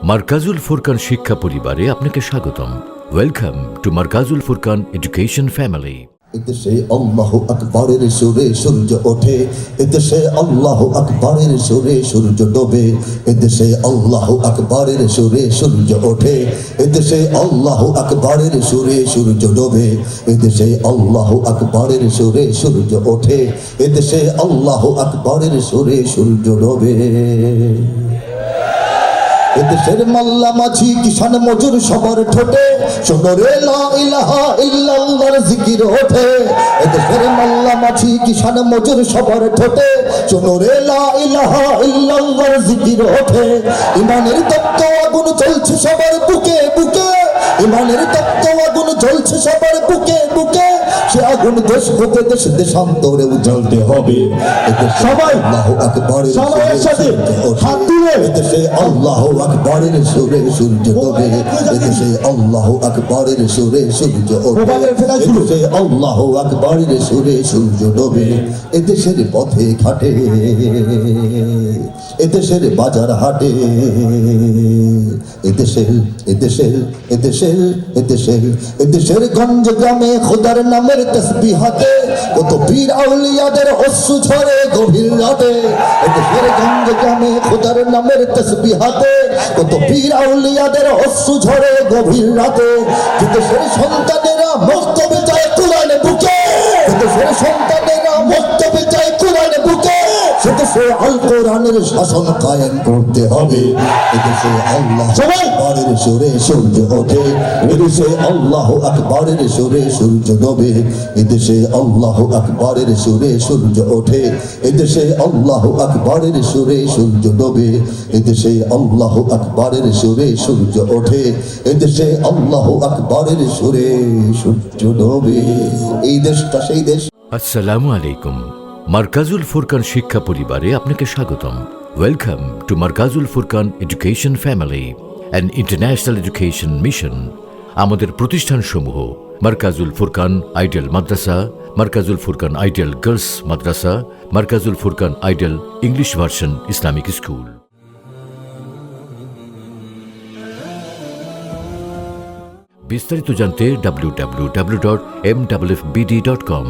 মারকাজুল ফুরকান শিক্ষা পরিবারে আপনাকে স্বাগতম। Welcome to Markazul Furqan education family. এদেশে আল্লাহু আকবরের সুরে সূর্য ওঠে, এদেশে আল্লাহু আকবরের সুরে সূর্য ডোবে। এদেশে আল্লাহু আকবরের সুরে সূর্য ওঠে, এদেশে আল্লাহু আকবরের সুরে সূর্য ডোবে। এদেশে আল্লাহু আকবরের সুরে সূর্য ওঠে, এদেশে আল্লাহু আকবরের সুরে সূর্য ডোবে। এদেশের মাল্লা মাঝি কিষান মজুর সবার ঠোঁটে শোনো রে লা ইলাহা ইল্লাল্লাহর জিকির ওঠে। এদেশের মাল্লা মাঝি কিষান মজুর সবার ঠোঁটে শোনো রে লা ইলাহা ইল্লাল্লাহর জিকির ওঠে। ইমানের তপ্ত আগুন জ্বলছে সবার বুকে বুকে, ইমানের তপ্ত আগুন জ্বলছে সবার বুকে বুকে। সে আগুন দেশ হতে দেশ দেশান্তরে উজ্জ্বলতে হবে। সবাই আল্লাহু আকবরের সাথে হাত তুলে এদেশে আল্লাহু আকবরের সুরে সূর্য ডোবে। এদেশে আল্লাহু আকবরের সুরে সূর্য ওঠে, এদেশে আল্লাহু আকবরের সুরে সূর্য ডোবে। এদেশের পথে ঘাটে, এদেশের বাজার হাটে, এদেশের এদেশের এদেশের এদেশের এদেশের গঞ্জ গ্রামে খোদার নামের তসবিহাতে কত পীর আউলিয়াদের অশ্রু ঝরে গভীর রাতে। এদেশের গঞ্জ গ্রামে খোদার নামের তসবিহাতে কত পীর আউলিয়াদের অশ্রু ঝরে গভীর রাতে। এদেশের সন্তানেরা মক্তবে যায় কোরআন বুকে, এদেশের সন্তানেরা মক্তবে যায় কোরআন বুকে। সেদেশে আল কোরআনের শাসন কায়েম করতে হবে। এদেশে আল্লাহ আকবরের সুরে সূর্য ওঠে, এদেশে আল্লাহু আকবরের সুরে সূর্য ডোবে। এদেশে আল্লাহু আকবরের সুরে সূর্য ওঠে, এদেশে আল্লাহু আকবরের সুরে সূর্য ডোবে। এদেশে আল্লাহু আকবরের সুরে সূর্য ওঠে, এদেশে আল্লাহু আকবরের সুরে সূর্য ডোবে। এই দেশটা সেই দেশ। আসসালামু আলাইকুম। মারকাজুল ফুরকান শিক্ষা পরিবারে আপনাকে স্বাগতম। Welcome to Markazul Furqan education family, an international education mission. আমাদের প্রতিষ্ঠানসমূহ Markazul Furqan ideal Madrasa, Markazul Furqan ideal girls Madrasa, Markazul Furqan ideal English version Islamic school. বিস্তারিত জানতে www.mwfbd.com।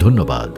ধন্যবাদ।